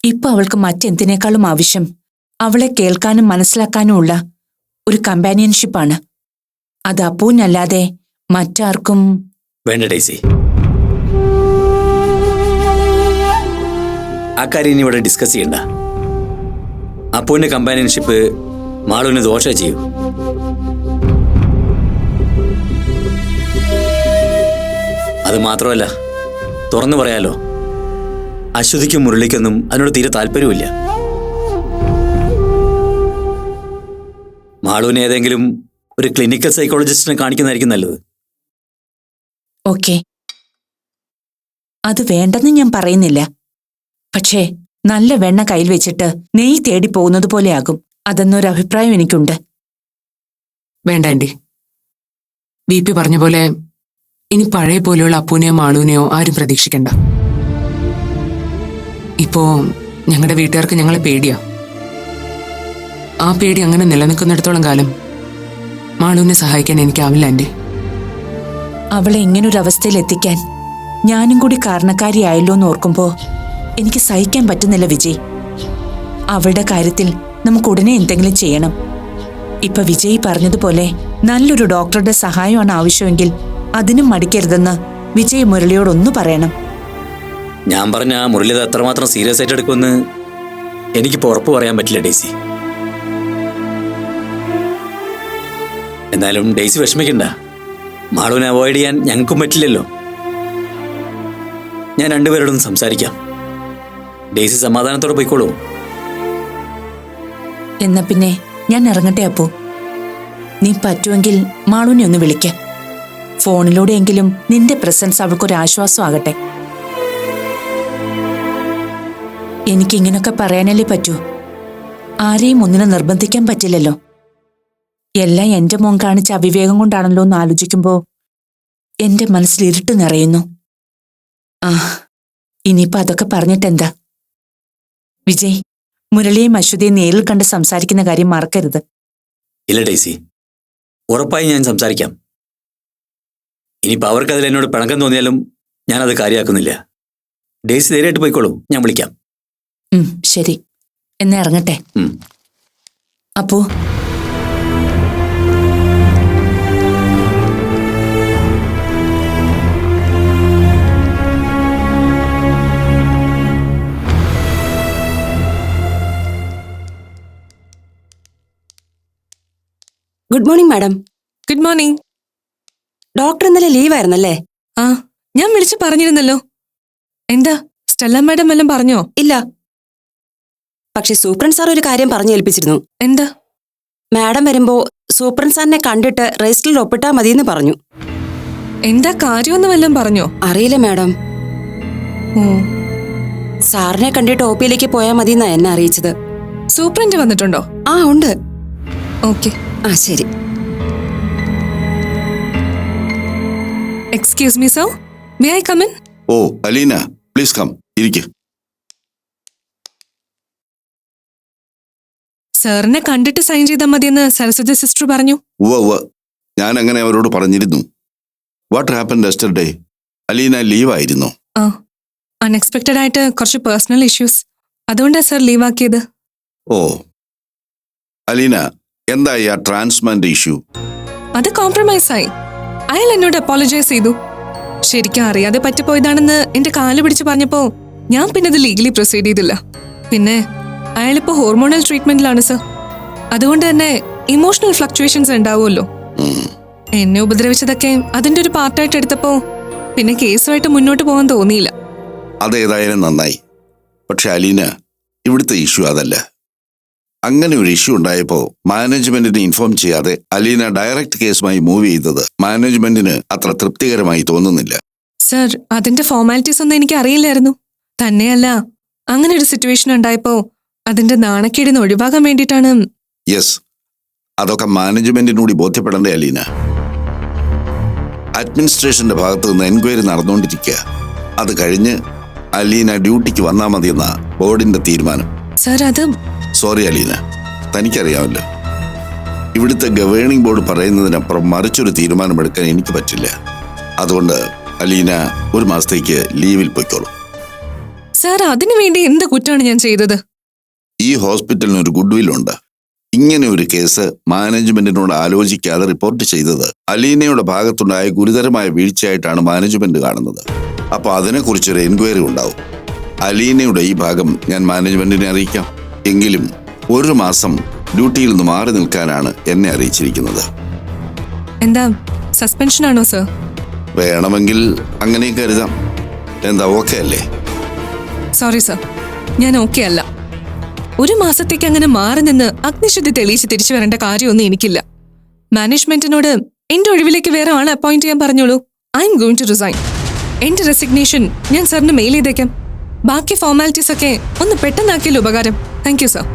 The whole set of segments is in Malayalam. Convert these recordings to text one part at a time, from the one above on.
ഇപ്പൊ അവൾക്ക് മറ്റെന്തിനേക്കാളും ആവശ്യം അവളെ കേൾക്കാനും മനസ്സിലാക്കാനുമുള്ള ഒരു കമ്പാനിയൻഷിപ്പാണ്. അത് അപ്പൂനല്ലാതെ മറ്റാർക്കും വേണ്ട ഡേസി. ആ കാര്യം ഇനി ഇവിടെ ഡിസ്കസ് ചെയ്യണ്ട. അപ്പൂവിന്റെ കമ്പാനിയൻഷിപ്പ് മാളുവിന് ദോഷം ചെയ്യൂ. അത് മാത്രമല്ല, തുറന്നു പറയാലോ, അശ്വതിക്കും മുരളിക്കൊന്നും അതിനോട് തീരെ താല്പര്യമില്ല. മാളുവിനെ ഏതെങ്കിലും ഒരു ക്ലിനിക്കൽ സൈക്കോളജിസ്റ്റിനെ കാണിക്കുന്നതായിരിക്കും നല്ലത്. ഓക്കെ, അത് വേണ്ടെന്ന് ഞാൻ പറയുന്നില്ല. പക്ഷേ നല്ല വെണ്ണ കയ്യിൽ വെച്ചിട്ട് നെയ്യ് തേടി പോകുന്നത് പോലെയാകും അതെന്നൊരു അഭിപ്രായം എനിക്കുണ്ട്. വേണ്ട ആന്റി, BP പറഞ്ഞ പോലെ ഇനി പഴയ പോലെയുള്ള അപ്പൂനെയോ മാളൂനെയോ ആരും പ്രതീക്ഷിക്കണ്ട. ഇപ്പോ ഞങ്ങളുടെ വീട്ടുകാർക്ക് ഞങ്ങളെ പേടിയാ. ആ പേടി അങ്ങനെ നിലനിൽക്കുന്നിടത്തോളം കാലം മാളൂനെ സഹായിക്കാൻ എനിക്കാവില്ല ആന്റി. അവളെ ഇങ്ങനൊരു അവസ്ഥയിൽ എത്തിക്കാൻ ഞാനും കൂടി കാരണക്കാരിയായല്ലോ എന്ന് ഓർക്കുമ്പോ എനിക്ക് സഹിക്കാൻ പറ്റുന്നില്ല വിജയ്. അവളുടെ കാര്യത്തിൽ നമുക്ക് ഉടനെ എന്തെങ്കിലും ചെയ്യണം. ഇപ്പൊ വിജയ് പറഞ്ഞതുപോലെ നല്ലൊരു ഡോക്ടറുടെ സഹായമാണ് ആവശ്യമെങ്കിൽ അതിനും മടിക്കരുതെന്ന് വിജയ് മുരളിയോടൊന്നു പറയണം. ഞാൻ പറഞ്ഞ മുരളി എത്രമാത്രം സീരിയസ് ആയിട്ട് എടുക്കുമെന്ന് എനിക്കിപ്പോൾ ഉറപ്പ് പറയാൻ പറ്റില്ല ഡേസി. എന്നാലും ഡേസി വിഷമിക്കണ്ട. മാളുവിനെ അവോയ്ഡ് ചെയ്യാൻ ഞങ്ങൾക്കും പറ്റില്ലല്ലോ. ഞാൻ രണ്ടുപേരോടും സംസാരിക്കാം. ഡേസി സമാധാനത്തോടെ പോയിക്കോളൂ. എന്നാ പിന്നെ ഞാൻ ഇറങ്ങട്ടെ അപ്പോ. നീ പറ്റുമെങ്കിൽ മാളുവിനെ ഒന്ന് വിളിക്ക. ഫോണിലൂടെയെങ്കിലും നിന്റെ പ്രസൻസ് അവൾക്കൊരു ആശ്വാസമാകട്ടെ. എനിക്കിങ്ങനൊക്കെ പറയാനല്ലേ പറ്റൂ. ആരെയും ഒന്നിനെ നിർബന്ധിക്കാൻ പറ്റില്ലല്ലോ. എല്ലാം എന്റെ മോൻ കാണിച്ച അവിവേകം കൊണ്ടാണല്ലോ എന്ന് ആലോചിക്കുമ്പോ എന്റെ മനസ്സിൽ ഇരുട്ട് നിറയുന്നു. ആ, ഇനിയിപ്പോ അതൊക്കെ പറഞ്ഞിട്ടെന്താ. വിജയ്, മുരളിയെയും അശ്വതിയെയും നേരിൽ കണ്ട് സംസാരിക്കുന്ന കാര്യം മറക്കരുത്. ഇല്ല ഡേസി, ഉറപ്പായി ഞാൻ സംസാരിക്കാം. ഇനിയിപ്പോൾ അവർക്കതിൽ എന്നോട് പിണക്കം തോന്നിയാലും ഞാനത് കാര്യമാക്കുന്നില്ല. ഡേസി ധൈര്യമായിട്ട് പോയിക്കോളൂ, ഞാൻ വിളിക്കാം. ശരി, എന്നാ ഇറങ്ങട്ടെ. അപ്പോ good morning madam. Good morning. Doctor ഇന്നലെ ലീവായിരുന്നല്ലേ? ആ, ഞാൻ വിളിച്ചു പറഞ്ഞിരുന്നല്ലോ. എന്താ സ്റ്റെല്ല മാഡം വല്ലതും പറഞ്ഞോ? ഇല്ല, പക്ഷെ സൂപ്രണ്ട് സാർ ഒരു കാര്യം പറഞ്ഞു ഏൽപ്പിച്ചിരുന്നു. എന്താ? മാഡം വരുമ്പോ സൂപ്രണ്ട് സാറിനെ കണ്ടിട്ട് രജിസ്റ്ററിൽ ഒപ്പിട്ടാ മതിയെന്ന് പറഞ്ഞു. എന്താ കാര്യമൊന്നും വല്ലതും പറഞ്ഞോ? അറിയില്ല മാഡം. സാറിനെ കണ്ടിട്ട് OP-യിലേക്ക് പോയാൽ മതിയെന്നാ എന്നെ അറിയിച്ചത്. സൂപ്രണ്ട് വന്നിട്ടുണ്ടോ? ആ, ഉണ്ട്. ഓക്കെ. ആ, ശരി. Excuse me sir, may I come in? ഓ, അലീന, പ്ലീസ് കം, ഇരിക്ക്. സാറിനെ കണ്ടിട്ട് സൈൻ ചെയ്താൽ മതിയെന്ന് സരസ്വതി സിസ്റ്റർ പറഞ്ഞു. ഉവ്വ്, ഞാൻ അങ്ങനെ അവരോട് പറഞ്ഞിരുന്നു. What happened yesterday? അലീന ലീവായിരുന്നു. ആ, അൺഎക്സ്പെക്റ്റഡ് ആയിട്ട് കുറച്ച് പേഴ്സണൽ ഇഷ്യൂസ്, അതുകൊണ്ടാണ് സാർ ലീവ് ആക്കിയത്. ഓ, അലീന, എന്തായി ആ ട്രാൻസ്പ്ലാന്റ് ഇഷ്യൂ? അത് കോംപ്രമൈസ് ആയി. അയാൾ എന്നോട് അപ്പോളജൈസ് ചെയ്തു. ശരിക്കും അറിയാതെ പറ്റിപ്പോയതാണെന്ന് എന്റെ കാല് പിടിച്ച് പറഞ്ഞപ്പോ ഞാൻ പിന്നെ അത് ലീഗലി പ്രൊസീഡ് ചെയ്തില്ല. പിന്നെ അയാളിപ്പോ ഹോർമോണൽ ട്രീറ്റ്മെന്റിലാണ് സർ. അതുകൊണ്ട് തന്നെ ഇമോഷണൽ ഫ്ലക്ച്വേഷൻസ് ഉണ്ടാവുമല്ലോ. എന്നെ ഉപദ്രവിച്ചതൊക്കെ അതിന്റെ ഒരു പാർട്ടായിട്ട് എടുത്തപ്പോ പിന്നെ കേസുമായിട്ട് മുന്നോട്ട് പോകാൻ തോന്നിയില്ല. അതേതായാലും നന്നായി. പക്ഷെ അലീന, ഇവിടുത്തെ ഇഷ്യൂ അതല്ല. അങ്ങനെ ഒരു ഇഷ്യൂ ഉണ്ടായപ്പോ മാനേജ്മെന്റിനെ ഇൻഫോം ചെയ്യാതെ അലീന ഡയറക്റ്റ് കേസുമായി മൂവ് ചെയ്തത് മാനേജ്മെന്റിന് അത്ര തൃപ്തികരമായി തോന്നുന്നില്ല. സർ, അതിന്റെ ഫോർമാലിറ്റീസ് ഒന്നും എനിക്ക് അറിയില്ലായിരുന്നു. തന്നെയല്ല, അങ്ങനെ ഒരു സിറ്റുവേഷൻ ഉണ്ടായപ്പോ അതിന്റെ നാണക്കേടിന് ഒഴിവാക്കാൻ വേണ്ടിയിട്ടാണ്. യെസ്, അതൊക്കെ മാനേജ്മെന്റിനൂടി ബോധ്യപ്പെടണ്ടേ അലീന? അഡ്മിനിസ്ട്രേഷന്റെ ഭാഗത്തു നിന്ന് എൻക്വയറി നടന്നുകൊണ്ടിരിക്കുക. അത് കഴിഞ്ഞ് അലീന ഡ്യൂട്ടിക്ക് വന്നാൽ മതിയെന്ന ബോർഡിന്റെ തീരുമാനം. സർ, അത് സോറി അലീന, തനിക്കറിയാമല്ലോ, ഇവിടുത്തെ ഗവേണിംഗ് ബോർഡ് പറയുന്നതിനപ്പുറം മറിച്ചൊരു തീരുമാനമെടുക്കാൻ എനിക്ക് പറ്റില്ല. അതുകൊണ്ട് അലീന ഒരു മാസത്തേക്ക് ലീവിൽ പോയിക്കോളൂ. സാർ അതിനു വേണ്ടി എന്ത് കുറ്റാണ് ഞാൻ ചെയ്തത്? ഈ ഹോസ്പിറ്റലിന് ഒരു ഗുഡ് വിൽ ഉണ്ട്. ഇങ്ങനെ ഒരു കേസ് മാനേജ്മെന്റിനോട് ആലോചിക്കാതെ റിപ്പോർട്ട് ചെയ്തത് അലീനയുടെ ഭാഗത്തുണ്ടായ ഗുരുതരമായ വീഴ്ചയായിട്ടാണ് മാനേജ്മെന്റ് കാണുന്നത്. അപ്പൊ അതിനെക്കുറിച്ചൊരു എൻക്വയറി ഉണ്ടാവും. അലീനയുടെ ഈ ഭാഗം ഞാൻ മാനേജ്മെന്റിനെ അറിയിക്കാം. എങ്കിലും 1 മാസം ഡ്യൂട്ടിയിൽ നിന്ന് മാറി നിൽക്കാനാണ് എന്നെ അറിയിച്ചിരിക്കുന്നത്. എന്താ സസ്പെൻഷൻ ആണോ സർ? വേണമെങ്കിൽ അങ്ങനെ കരുതാം. എന്താ, ഓക്കെ അല്ലേ? സോറി സർ, ഞാൻ ഓക്കെ അല്ല. 1 മാസത്തേക്ക് അങ്ങനെ മാറി നിന്ന് അഗ്നിശുദ്ധി തെളിയിച്ച് തിരിച്ചു വരേണ്ട കാര്യമൊന്നും എനിക്കില്ല. മാനേജ്മെന്റിനോട് എന്റെ ഒഴിവിലേക്ക് വേറെ ആളെ അപ്പോയിന്റ് ചെയ്യാൻ പറഞ്ഞോളൂ. I'm going to resign. എന്റെ റെസിഗ്നേഷൻ ഞാൻ സാറിന് മെയിൽ ചെയ്തേക്കാം. ബാക്കി ഫോർമാലിറ്റീസ് ഒക്കെ ഒന്ന് പെട്ടെന്നാക്കിയല്ലോ ഉപകാരം. Thank you sir.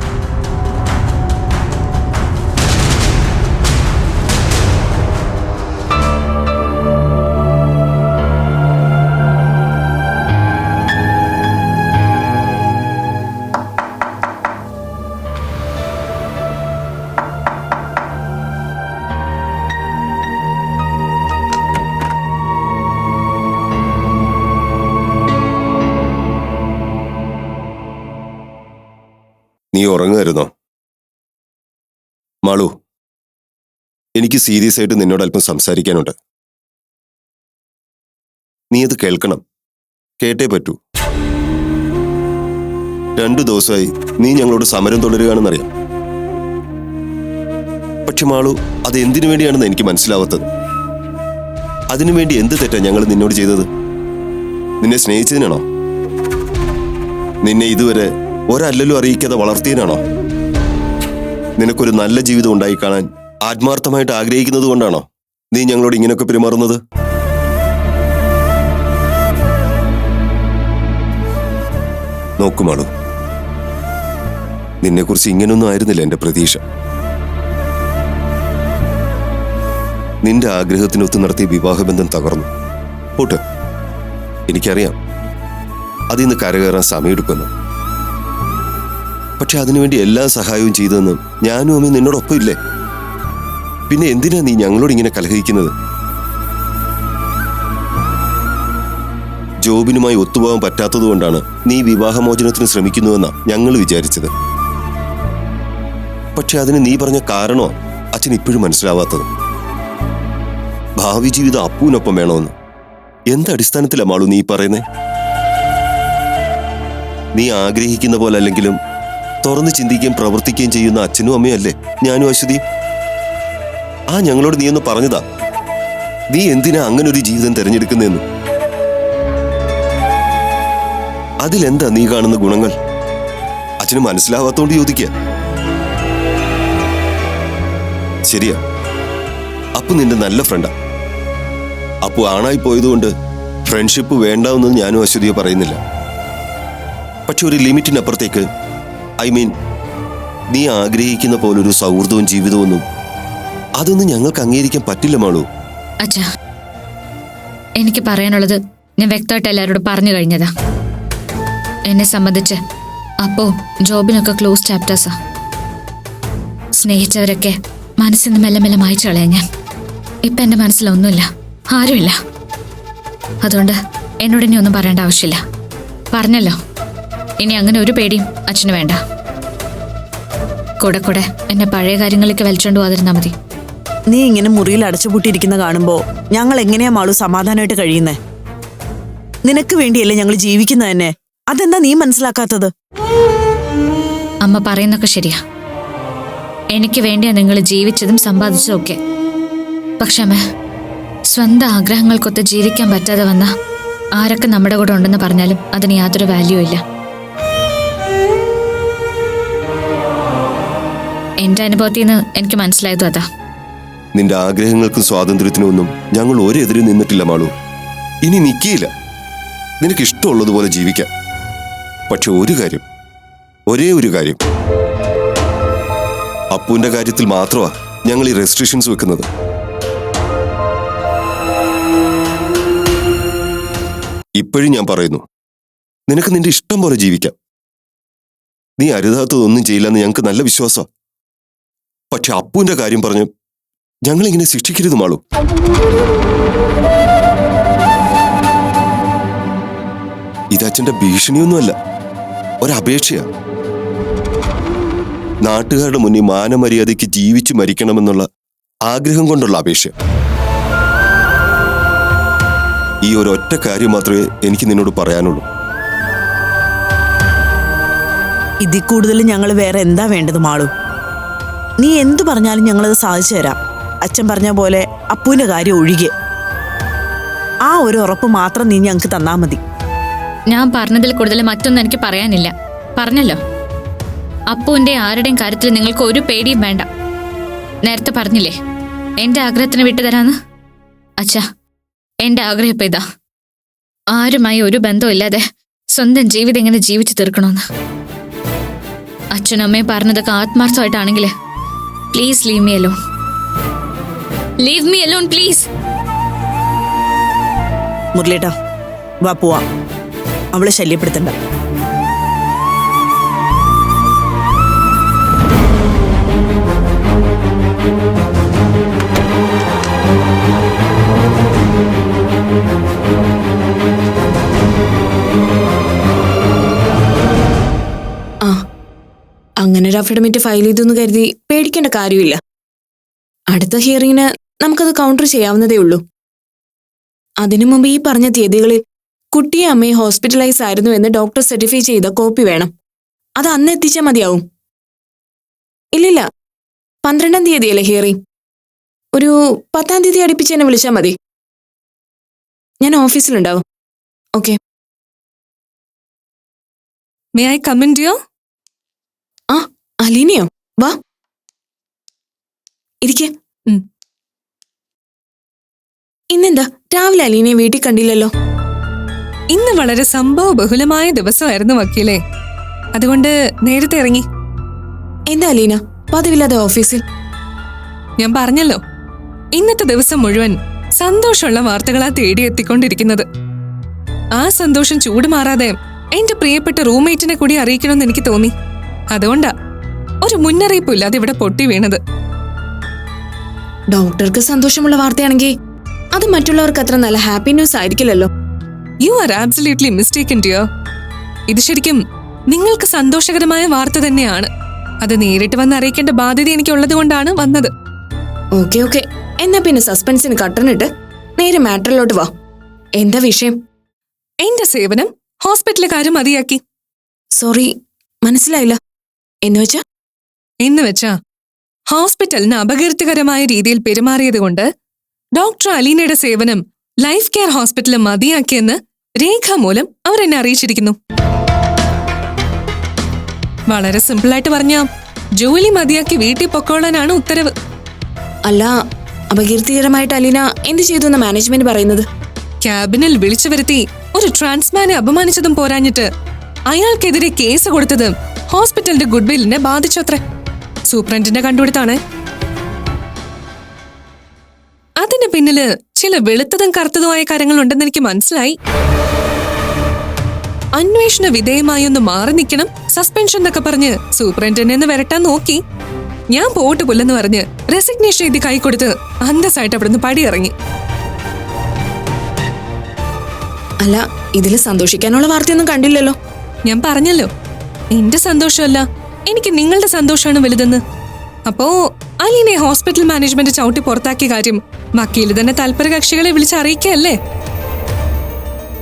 നീ ഉറങ്ങുമായിരുന്നോ? മാളു, എനിക്ക് സീരിയസ് ആയിട്ട് നിന്നോട് അല്പം സംസാരിക്കാനുണ്ട്. നീ അത് കേൾക്കണം, കേട്ടേ പറ്റൂ. 2 ദിവസമായി നീ ഞങ്ങളോട് സമരം തുടരുകയാണെന്നറിയാം. പക്ഷെ മാളു, അത് എന്തിനു വേണ്ടിയാണെന്ന് എനിക്ക് മനസ്സിലാവാത്തത്. അതിനുവേണ്ടി എന്ത് തെറ്റാ ഞങ്ങൾ നിന്നോട് ചെയ്തത്? നിന്നെ സ്നേഹിച്ചതിനാണോ? നിന്നെ ഇതുവരെ ഒരല്ലലും അറിയിക്കാതെ വളർത്തിയതിനാണോ? നിനക്കൊരു നല്ല ജീവിതം ഉണ്ടായി കാണാൻ ആത്മാർത്ഥമായിട്ട് ആഗ്രഹിക്കുന്നത് കൊണ്ടാണോ നീ ഞങ്ങളോട് ഇങ്ങനെയൊക്കെ പെരുമാറുന്നത്? നോക്കുമാളൂ, നിന്നെക്കുറിച്ച് ഇങ്ങനൊന്നും ആയിരുന്നില്ല എന്റെ പ്രതീക്ഷ. നിന്റെ ആഗ്രഹത്തിനൊത്ത് നടത്തിയ വിവാഹബന്ധം തകർന്നു. പോട്ട്, എനിക്കറിയാം അതിന്ന് കരകയറാൻ സമയമെടുക്കുന്നു. പക്ഷെ അതിനുവേണ്ടി എല്ലാ സഹായവും ചെയ്തതെന്ന് ഞാനും അമ്മയും നിന്നോടൊപ്പം ഇല്ലേ? പിന്നെ എന്തിനാ നീ ഞങ്ങളോട് ഇങ്ങനെ കലഹിക്കുന്നത്? ജോബിനുമായി ഒത്തുപോകാൻ പറ്റാത്തതുകൊണ്ടാണ് നീ വിവാഹമോചനത്തിന് ശ്രമിക്കുന്നുവെന്നാ ഞങ്ങൾ വിചാരിച്ചത്. പക്ഷെ അതിന് നീ പറഞ്ഞ കാരണമോ അച്ഛൻ ഇപ്പോഴും മനസ്സിലാവാത്തത്. ഭാവി ജീവിതം അപ്പൂനൊപ്പം വേണമെന്ന്. എന്തടിസ്ഥാനത്തിലാ മാളു നീ പറയുന്നേ? നീ ആഗ്രഹിക്കുന്ന പോലെ അല്ലെങ്കിലും തുറന്ന് ചിന്തിക്കുകയും പ്രവർത്തിക്കുകയും ചെയ്യുന്ന അച്ഛനും അമ്മയല്ലേ ഞാനും അശ്വതിയും. ഞങ്ങളോട് നീ ഒന്ന് പറഞ്ഞതാ, നീ എന്തിനാ അങ്ങനെ ഒരു ജീവിതം തിരഞ്ഞെടുക്കുന്നതെന്ന്. അതിലെന്താ നീ കാണുന്ന ഗുണങ്ങൾ? അച്ഛന് മനസ്സിലാവാത്തോണ്ട് ചോദിക്കുക. ശരിയാ, അപ്പു നിന്റെ നല്ല ഫ്രണ്ടാ. അപ്പു ആണായി പോയതുകൊണ്ട് ഫ്രണ്ട്ഷിപ്പ് വേണ്ടാവെന്ന് ഞാനും അശ്വതിയോ പറയുന്നില്ല. പക്ഷെ ഒരു ലിമിറ്റിനപ്പുറത്തേക്ക്, നീ ആഗ്രഹിക്കുന്ന പോലൊരു സൗഹൃദവും ജീവിതമൊന്നും അതൊന്നും ഞങ്ങൾക്ക് അംഗീകരിക്കാൻ പറ്റില്ല മാളു. അച്ഛാ, എനിക്ക് പറയാനുള്ളത് ഞാൻ വ്യക്തമായിട്ട് എല്ലാവരോടും പറഞ്ഞു കഴിഞ്ഞതാ. എന്നെ സംബന്ധിച്ച് അപ്പോ ജോബിനൊക്കെ ക്ലോസ് ചാപ്റ്റേഴ്സാ. സ്നേഹിച്ചവരൊക്കെ മനസ്സിൽ നിന്ന് മെല്ലെ മെല്ലെ മായ്ച്ചു കളയാൻ ഞാൻ. ഇപ്പൊ എന്റെ മനസ്സിലൊന്നുമില്ല, ആരുമില്ല. അതുകൊണ്ട് എന്നോട് ഇനി ഒന്നും പറയേണ്ട ആവശ്യമില്ല. പറഞ്ഞല്ലോ, ഇനി അങ്ങനെ ഒരു പേടിയും അച്ഛന് വേണ്ട. കൂടെ കൂടെ എന്നെ പഴയ കാര്യങ്ങളിലേക്ക് വലിച്ചോണ്ട് പോകാതിരുന്നാ മതി. നീ ഇങ്ങനെ മുറിയിൽ അടച്ചുപൂട്ടിയിരിക്കുന്ന കാണുമ്പോ ഞങ്ങൾ എങ്ങനെയാ മാളു സമാധാനമായിട്ട് കഴിയുന്നേ? നിനക്ക് വേണ്ടിയല്ലേ ഞങ്ങൾ ജീവിക്കുന്നത് തന്നെ. അതെന്താ നീ മനസ്സിലാക്കാത്തത്? അമ്മ പറയുന്നൊക്കെ ശരിയാ. എനിക്ക് വേണ്ടിയാ നിങ്ങൾ ജീവിച്ചതും സമ്പാദിച്ചതും ഒക്കെ. പക്ഷെ അമ്മ, സ്വന്തം ആഗ്രഹങ്ങൾക്കൊത്ത് ജീവിക്കാൻ പറ്റാതെ വന്ന ആരൊക്കെ നമ്മുടെ കൂടെ ഉണ്ടെന്ന് പറഞ്ഞാലും അതിന് യാതൊരു വാല്യൂ ഇല്ല. എന്റെ അനുഭവത്തിൽ നിന്ന് എനിക്ക് മനസ്സിലായതും അതാ. നിന്റെ ആഗ്രഹങ്ങൾക്കും സ്വാതന്ത്ര്യത്തിനും ഒന്നും ഞങ്ങൾ ഒരെതിരും നിന്നിട്ടില്ല മാളു. ഇനി നിൽക്കിയില്ല. നിനക്ക് ഇഷ്ടമുള്ളതുപോലെ ജീവിക്കാം. പക്ഷെ ഒരേ ഒരു കാര്യം, അപ്പുവിന്റെ കാര്യത്തിൽ മാത്രമാ ഞങ്ങൾ ഈ റെസ്ട്രിക്ഷൻസ് വെക്കുന്നത്. ഇപ്പോഴും ഞാൻ പറയുന്നു, നിനക്ക് നിന്റെ ഇഷ്ടം പോലെ ജീവിക്കാം. നീ അരുതാത്തതൊന്നും ചെയ്യില്ലെന്ന് ഞങ്ങൾക്ക് നല്ല വിശ്വാസമാണ്. പക്ഷെ അപ്പുവിന്റെ കാര്യം പറഞ്ഞ് ഞങ്ങളിങ്ങനെ ശിക്ഷിക്കരുത് മാളു. ഇതാ അച്ഛന്റെ ഭീഷണിയൊന്നുമല്ല, ഒരപേക്ഷയാ. നാട്ടുകാരുടെ മുന്നിൽ മാനമര്യാദയ്ക്ക് ജീവിച്ചു മരിക്കണമെന്നുള്ള ആഗ്രഹം കൊണ്ടുള്ള അപേക്ഷ. ഈ ഒരൊറ്റ കാര്യം മാത്രമേ എനിക്ക് നിന്നോട് പറയാനുള്ളൂ. ഇതിൽ കൂടുതൽ ഞങ്ങൾ വേറെ എന്താ വേണ്ടത് മാളു? നീ എന്തു പറഞ്ഞാലും ഞങ്ങളത് സാധിച്ചു തരാം. അച്ഛൻ പറഞ്ഞ പോലെ അപ്പുവിന്റെ കാര്യം ഒഴികെ. ആ ഒരു ഉറപ്പ് മാത്രം നീ ഞങ്ങൾക്ക് തന്നാ മതി. ഞാൻ പറഞ്ഞതിൽ കൂടുതൽ മറ്റൊന്നും എനിക്ക് പറയാനില്ല. പറഞ്ഞല്ലോ, അപ്പുവിന്റെ ആരുടെയും കാര്യത്തിൽ നിങ്ങൾക്ക് ഒരു പേടിയും വേണ്ട. നേരത്തെ പറഞ്ഞില്ലേ എന്റെ ആഗ്രഹത്തിന് വിട്ടുതരാന്ന്. അച്ഛാ, എന്റെ ആഗ്രഹം ഇപ്പൊ ഇതാ, ആരുമായി ഒരു ബന്ധമില്ലാതെ സ്വന്തം ജീവിതം എങ്ങനെ ജീവിച്ചു തീർക്കണമെന്ന്. അച്ഛനും അമ്മയും പറഞ്ഞതൊക്കെ ആത്മാർത്ഥമായിട്ടാണെങ്കിൽ please leave me alone. Leave me alone please. മുരളിയേട്ടാ, വാ പോവാ. അവളെ ശല്യപ്പെടുത്തണ്ട. അങ്ങനെ ഒരു അഫിഡവിറ്റ് ഫയൽ ചെയ്തെന്ന് കരുതി പേടിക്കേണ്ട കാര്യമില്ല. അടുത്ത ഹിയറിങ്ങിന് നമുക്കത് കൗണ്ടർ ചെയ്യാവുന്നതേ ഉള്ളൂ. അതിനു മുമ്പ് ഈ പറഞ്ഞ തീയതികളിൽ കുട്ടിയെ അമ്മയെ ഹോസ്പിറ്റലൈസ് ആയിരുന്നു എന്ന് ഡോക്ടർ സർട്ടിഫൈ ചെയ്ത കോപ്പി വേണം. അത് അന്ന് എത്തിച്ചാൽ മതിയാവും. ഇല്ലില്ല, 12-ാം തീയതിയല്ലേ ഹിയറിംഗ്. ഒരു 10-ാം തീയതി അടുപ്പിച്ച് എന്നെ വിളിച്ചാൽ മതി. ഞാൻ ഓഫീസിലുണ്ടാവും. Okay. May I come in dear? ആ, അലീനയോ? വാ ഇരിക്ക. ഇന്നെന്താ രാവിലെ അലീനയെ വീട്ടിൽ കണ്ടില്ലല്ലോ? ഇന്ന് വളരെ സംഭവ ബഹുലമായ ദിവസമായിരുന്നു വക്കീലേ, അതുകൊണ്ട് നേരത്തെ ഇറങ്ങി. എന്താ അലീന പതിവില്ലാതെ ഓഫീസിൽ? ഞാൻ പറഞ്ഞല്ലോ, ഇന്നത്തെ ദിവസം മുഴുവൻ സന്തോഷമുള്ള വാർത്തകളാ തേടിയെത്തിക്കൊണ്ടിരിക്കുന്നത്. ആ സന്തോഷം ചൂടുമാറാതെ എന്റെ പ്രിയപ്പെട്ട റൂംമേറ്റിനെ കൂടി അറിയിക്കണമെന്ന് എനിക്ക് തോന്നി. അതുകൊണ്ടാ ഒരു മുന്നറിയിപ്പില്ലാതെ ഇവിടെ പൊട്ടി വീണത്. ഡോക്ടർക്ക് സന്തോഷമുള്ള വാർത്തയാണെങ്കിൽ അത് മറ്റുള്ളവർക്ക് അത്ര നല്ല ഹാപ്പി ന്യൂസ് ആയിരിക്കില്ലല്ലോ. You are absolutely mistaken dear. ഇത് ശരിക്കും നിങ്ങൾക്ക് സന്തോഷകരമായ വാർത്ത തന്നെയാണ്. അത് നേരിട്ട് വന്ന് അറിയിക്കേണ്ട ബാധ്യത എനിക്കുള്ളത് കൊണ്ടാണ് വന്നത്. ഓക്കെ ഓക്കെ, എന്നാ പിന്നെ സസ്പെൻസിന് കട്ടണിട്ട് നേരെ മാറ്ററിലോട്ട് വാ. എന്താ വിഷയം? എന്റെ സേവനം ഹോസ്പിറ്റലുകാര് മതിയാക്കി. സോറി, മനസ്സിലായില്ല. എന്നുവെച്ചാ ഹോസ്പിറ്റലിന് അപകീർത്തികരമായ രീതിയിൽ പെരുമാറിയത് കൊണ്ട് ഡോക്ടർ അലീനയുടെ സേവനം ലൈഫ് കെയർ ഹോസ്പിറ്റലിൽ മതിയാക്കിയെന്ന് രേഖാമൂലം അവരെന്നെ അറിയിച്ചിരിക്കുന്നു. വളരെ സിമ്പിളായിട്ട് പറഞ്ഞാ ജോലി മതിയാക്കി വീട്ടിൽ പൊക്കോളാനാണ് ഉത്തരവ്. അല്ല, അപകീർത്തികരമായിട്ട് അലീന എന്ത് ചെയ്തു എന്ന മാനേജ്മെന്റ് പറയുന്നത്? ക്യാബിനിൽ വിളിച്ചു വരുത്തി ഒരു ട്രാൻസ്മാനെ അപമാനിച്ചതും പോരാഞ്ഞിട്ട് അയാൾക്കെതിരെ കേസ് കൊടുത്തത് ഹോസ്പിറ്റലിന്റെ ഗുഡ്വില്ലിനെ ബാധിച്ചത്രേ. സൂപ്രണ്ടിന്റെ കണ്ടുപിടുത്താണ്. അതിന് പിന്നില് ചില വെളുത്തതും കറുത്തതുമായ കാര്യങ്ങളുണ്ടെന്ന് എനിക്ക് മനസ്സിലായി. അന്വേഷണ വിധേയമായി ഒന്ന് മാറി നിൽക്കണം, സസ്പെൻഷൻ എന്നൊക്കെ പറഞ്ഞ് സൂപ്രണ്ടിനെ വരട്ടാൻ നോക്കി. ഞാൻ പോട്ട് പുല്ലെന്ന് പറഞ്ഞ് റെസിഗ്നേഷൻ എഴുതി കൈ കൊടുത്ത് അന്തസ്സായിട്ട് അവിടുന്ന് പടിയിറങ്ങി. അല്ല, ഇതില് സന്തോഷിക്കാനുള്ള വാർത്തയൊന്നും കണ്ടില്ലല്ലോ. ഞാൻ പറഞ്ഞല്ലോ, എന്റെ സന്തോഷമല്ല, എനിക്ക് നിങ്ങളുടെ സന്തോഷമാണ് വലുതെന്ന്. അപ്പോ അലീനെ ഹോസ്പിറ്റൽ മാനേജ്മെന്റ് ചവിട്ടി പുറത്താക്കിയ കാര്യം വക്കീല് തന്നെ താല്പര്യ കക്ഷികളെ വിളിച്ച് അറിയിക്കല്ലേ?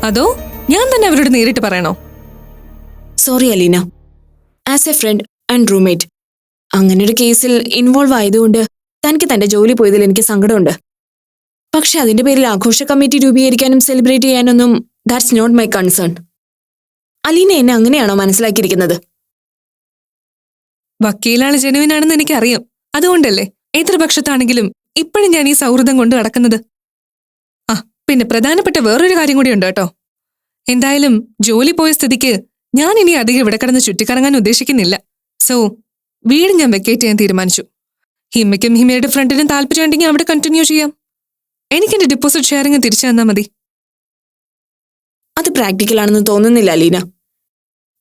അതോ ഞാൻ തന്നെ അവരോട് നേരിട്ട് പറയണോ? Sorry Aleena, as a friend and roommate അങ്ങനൊരു കേസിൽ ഇൻവോൾവ് ആയതുകൊണ്ട് തനിക്ക് തന്റെ ജോലി പോയതിൽ എനിക്ക് സങ്കടമുണ്ട്. പക്ഷെ അതിന്റെ പേരിൽ ആഘോഷ കമ്മിറ്റി രൂപീകരിക്കാനും സെലിബ്രേറ്റ് ചെയ്യാനൊന്നും that's not my concern. Aleena എന്നെ അങ്ങനെയാണോ മനസ്സിലാക്കിയിരിക്കുന്നത്? വക്കീലാണ് ജെനുവിനാണെന്ന് എനിക്കറിയാം. അതുകൊണ്ടല്ലേ എതിർപക്ഷത്താണെങ്കിലും ഇപ്പോഴും ഞാൻ ഈ സൗഹൃദം കൊണ്ട് നടക്കുന്നത്. ആ പിന്നെ പ്രധാനപ്പെട്ട വേറൊരു കാര്യം കൂടി ഉണ്ട് കേട്ടോ. എന്തായാലും ജോലി പോയ സ്ഥിതിക്ക് ഞാൻ ഇനി അധികം ഇവിടെ കിടന്ന് ചുറ്റിക്കറങ്ങാൻ ഉദ്ദേശിക്കുന്നില്ല. സോ വീട് ഞാൻ വെക്കേറ്റ് ചെയ്യാൻ തീരുമാനിച്ചു. ഹിമയ്ക്കും ഹിമയുടെ ഫ്രണ്ടിനും താല്പര്യമുണ്ടെങ്കിൽ അവിടെ കണ്ടിന്യൂ ചെയ്യാം. എനിക്കെന്റെ ഡിപ്പോസിറ്റ് ഷെയറിങ് തിരിച്ചു തന്നാൽ മതി. അത് പ്രാക്ടിക്കൽ ആണെന്ന് തോന്നുന്നില്ല അലീന.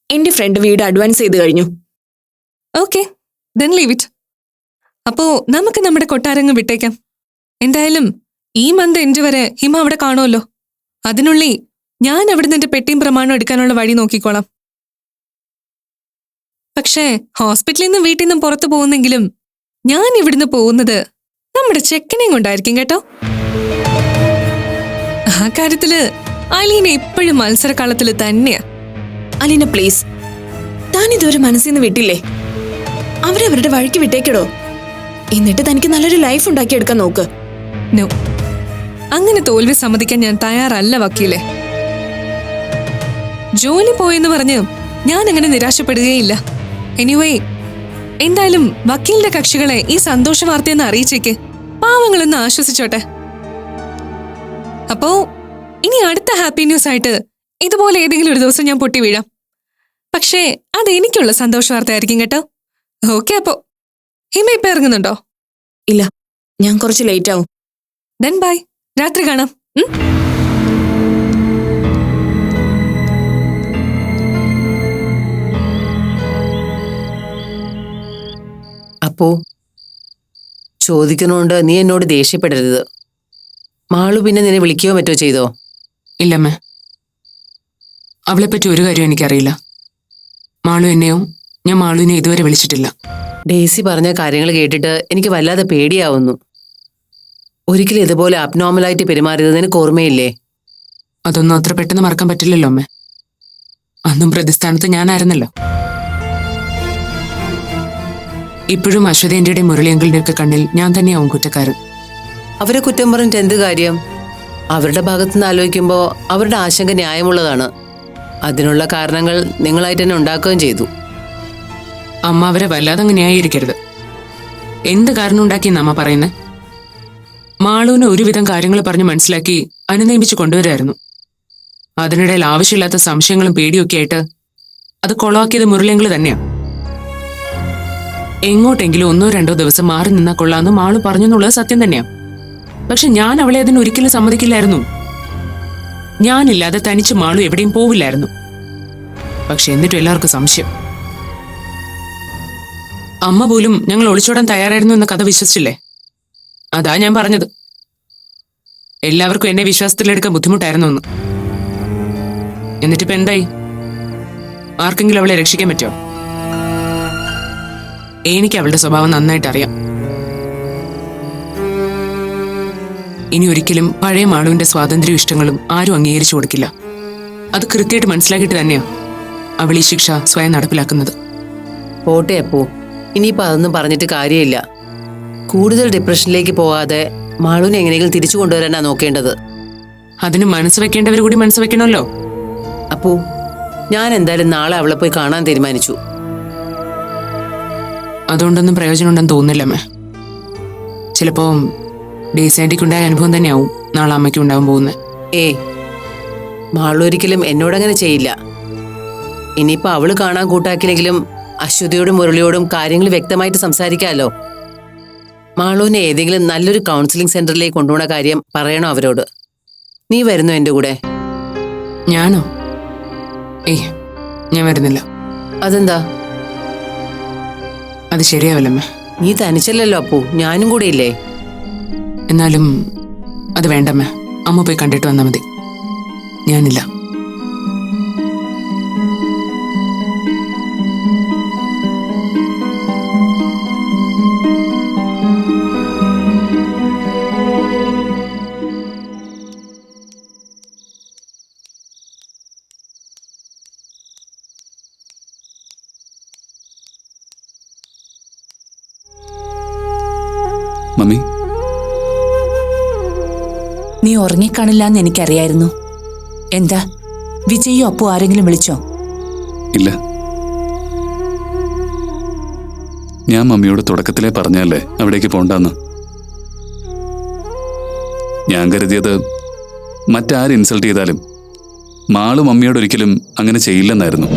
എന്റെ ഫ്രണ്ട് വീട് അഡ്വാൻസ് ചെയ്ത് കഴിഞ്ഞു. Okay, then leave it. അപ്പോ നമുക്ക് നമ്മുടെ കൊട്ടാരങ്ങ് വിട്ടേക്കാം. എന്തായാലും ഈ മന്ത് എൻഡ് വരെ ഹിമ അവിടെ കാണുമല്ലോ. അതിനുള്ളിൽ ഞാൻ അവിടുന്ന് എന്റെ പെട്ടിയും പ്രമാണം എടുക്കാനുള്ള വഴി നോക്കിക്കോളാം. പക്ഷേ ഹോസ്പിറ്റലിൽ നിന്നും വീട്ടിൽ നിന്നും പുറത്തു പോകുന്നെങ്കിലും ഞാൻ ഇവിടുന്ന് പോകുന്നത് നമ്മുടെ ചെക്കനെയും കൊണ്ടായിരിക്കും കേട്ടോ. ആ കാര്യത്തില് അലീന ഇപ്പോഴും മത്സരക്കാലത്തില് തന്നെയാ. അലീന പ്ലീസ്, താൻ ഇതുവരെ മനസ്സിൽ നിന്ന് വിട്ടില്ലേ? അവരവരുടെ വഴിക്ക് വിട്ടേക്കടോ. എന്നിട്ട് തനിക്ക് നല്ലൊരു ലൈഫ് ഉണ്ടാക്കിയെടുക്കാൻ നോക്ക്. നോ, അങ്ങനെ തോൽവി സമ്മതിക്കാൻ ഞാൻ തയ്യാറല്ല വക്കീലെ. ജോലി പോയെന്ന് പറഞ്ഞ് ഞാൻ അങ്ങനെ നിരാശപ്പെടുകയില്ല. എനിവേ, എന്തായാലും വക്കീലിന്റെ കക്ഷികളെ ഈ സന്തോഷ വാർത്തയെന്ന് അറിയിച്ചേക്ക്. പാവങ്ങളൊന്ന് ആശ്വസിച്ചോട്ടെ. അപ്പോ ഇനി അടുത്ത ഹാപ്പി ന്യൂസ് ആയിട്ട് ഇതുപോലെ ഏതെങ്കിലും ഒരു ദിവസം ഞാൻ പൊട്ടി വീഴാം. പക്ഷേ അത് എനിക്കുള്ള സന്തോഷ വാർത്ത ആയിരിക്കും കേട്ടോ. ഓക്കെ, അപ്പോ ഹിമ ഇപ്പൊ ഇറങ്ങുന്നുണ്ടോ? ഇല്ല, ഞാൻ കുറച്ച് ലേറ്റ് ആവും. ദെൻ ബൈ, രാത്രി കാണാം. അപ്പോ ചോദിക്കുന്നോണ്ട് നീ എന്നോട് ദേഷ്യപ്പെടരുത്. മാളു പിന്നെ നിന്നെ വിളിക്കുകയോ മറ്റോ ചെയ്തോ? ഇല്ലമ്മേ, അവളെപ്പറ്റി ഒരു കാര്യം എനിക്കറിയില്ല. മാളു എന്നെയോ ഞാൻ മാളുവിനെ ഇതുവരെ വിളിച്ചിട്ടില്ല. ഡേസി പറഞ്ഞ കാര്യങ്ങൾ കേട്ടിട്ട് എനിക്ക് വല്ലാതെ പേടിയാവുന്നു. ഒരിക്കലും ഇതുപോലെ അബ്നോർമലായിട്ട് പെരുമാറിയത് നിനക്ക് ഓർമ്മയില്ലേ? അതൊന്നും അത്ര പെട്ടെന്ന് മറക്കാൻ പറ്റില്ലല്ലോ അമ്മേ. അന്നും പ്രതിസ്ഥാനത്ത് ഞാനായിരുന്നല്ലോ. ഇപ്പോഴും അശ്വതേന്റെയും മുരളിയങ്കളുടെ ഒക്കെ കണ്ണിൽ ഞാൻ തന്നെയാവും കുറ്റക്കാരൻ. അവരെ കുറ്റം പറഞ്ഞിട്ട് എന്ത് കാര്യം? അവരുടെ ഭാഗത്തുനിന്ന് ആലോചിക്കുമ്പോൾ അവരുടെ ആശങ്ക ന്യായമുള്ളതാണ്. അതിനുള്ള കാരണങ്ങൾ നിങ്ങളായിട്ട് തന്നെ ഉണ്ടാക്കുകയും ചെയ്തു. അമ്മ അവരെ വല്ലാതെ അങ്ങ് ന്യായീകരിക്കരുത്. എന്ത് കാരണം ഉണ്ടാക്കിയെന്ന് അമ്മ പറയുന്നത്? മാളുവിന് ഒരുവിധം കാര്യങ്ങൾ പറഞ്ഞ് മനസ്സിലാക്കി അനുനയിപ്പിച്ച് കൊണ്ടുവരായിരുന്നു. അതിനിടയിൽ ആവശ്യമില്ലാത്ത സംശയങ്ങളും പേടിയൊക്കെ ആയിട്ട് അത് കൊളവാക്കിയത് മുരളിയങ്കൾ തന്നെയാണ്. എങ്ങോട്ടെങ്കിലും 1-2 ദിവസം മാറി നിന്നാ കൊള്ളാന്ന് മാളു പറഞ്ഞെന്നുള്ളത് സത്യം തന്നെയാണ്. പക്ഷെ ഞാൻ അവളെ അതിന് ഒരിക്കലും സമ്മതിക്കില്ലായിരുന്നു. ഞാനില്ലാതെ തനിച്ച് മാളു എവിടെയും പോവില്ലായിരുന്നു. പക്ഷെ എന്നിട്ടും എല്ലാവർക്കും സംശയം. അമ്മ പോലും ഞങ്ങൾ ഒളിച്ചോടാൻ തയ്യാറായിരുന്നു എന്ന കഥ വിശ്വസിച്ചില്ലേ? അതാ ഞാൻ പറഞ്ഞത്. എല്ലാവർക്കും എന്നെ വിശ്വാസത്തിലെടുക്കാൻ ബുദ്ധിമുട്ടായിരുന്നു എന്ന്. എന്നിട്ടിപ്പോ എന്തായി? ആർക്കെങ്കിലും അവളെ രക്ഷിക്കാൻ പറ്റുമോ? എനിക്ക് അവളുടെ സ്വഭാവം നന്നായിട്ട് അറിയാം. ഇനി ഒരിക്കലും പഴയ മാളുവിന്റെ സ്വാതന്ത്ര്യവും ഇഷ്ടങ്ങളും ആരും അംഗീകരിച്ചു കൊടുക്കില്ല. അത് കൃത്യമായിട്ട് മനസ്സിലാക്കിയിട്ട് തന്നെയാണ് അവൾ ഈ ശിക്ഷ സ്വയം നടപ്പിലാക്കുന്നത്. പോട്ടെ അപ്പോ, ഇനിയിപ്പോ അതൊന്നും പറഞ്ഞിട്ട് കാര്യമില്ല. കൂടുതൽ ഡിപ്രഷനിലേക്ക് പോകാതെ മാളുവിനെ എങ്ങനെയെങ്കിലും തിരിച്ചു കൊണ്ടുവരാനാ നോക്കേണ്ടത്. അതിന് മനസ്സ് വെക്കേണ്ടവർ കൂടി മനസ്സ് വെക്കണമല്ലോ. അപ്പോ ഞാൻ എന്തായാലും നാളെ അവളെ പോയി കാണാൻ തീരുമാനിച്ചു. അതുകൊണ്ടൊന്നും പ്രയോജനം ഉണ്ടെന്ന് തോന്നുന്നില്ലമ്മേ. ചിലപ്പോ ഡേസാൻറ്റിക്കുണ്ടായ അനുഭവം തന്നെയാവും നാളെ അമ്മയ്ക്കും ഉണ്ടാവാൻ പോകുന്നത്. മാളു ഒരിക്കലും എന്നോടങ്ങനെ ചെയ്യില്ല. ഇനിയിപ്പോ അവള് കാണാൻ കൂട്ടാക്കില്ലെങ്കിലും അശ്വതിയോടും മുരളിയോടും കാര്യങ്ങൾ വ്യക്തമായിട്ട് സംസാരിക്കാമല്ലോ. മാളുവിനെ ഏതെങ്കിലും നല്ലൊരു കൗൺസിലിംഗ് സെന്ററിലേക്ക് കൊണ്ടുപോകുന്ന കാര്യം പറയണോ അവരോട്? നീ വരുന്നോ എന്റെ കൂടെ? ഞാനോ? ഞാൻ വരുന്നില്ല. അതെന്താ? അത് ശരിയാവില്ലമ്മേ. നീ തനിച്ചല്ലോ അപ്പു, ഞാനും കൂടെ ഇല്ലേ? എന്നാലും അത് വേണ്ടമ്മേ. അമ്മ പോയി കണ്ടിട്ട് വന്നാൽ മതി. ഞാനില്ല. മമ്മി, നീ ഉറങ്ങിക്കാണില്ല എന്ന് എനിക്കറിയായിരുന്നു. എന്താ, വിജയോ അപ്പോ ആരെങ്കിലും വിളിച്ചോ? ഇല്ല, ഞാൻ മമ്മിയോട് തുടക്കത്തിലേ പറഞ്ഞല്ലേ അവിടേക്ക് പോണ്ടെന്ന്. ഞാൻ കരുതിയത് മറ്റാര് ഇൻസൾട്ട് ചെയ്താലും മാളു മമ്മിയോടൊരിക്കലും അങ്ങനെ ചെയ്യില്ലെന്നായിരുന്നു.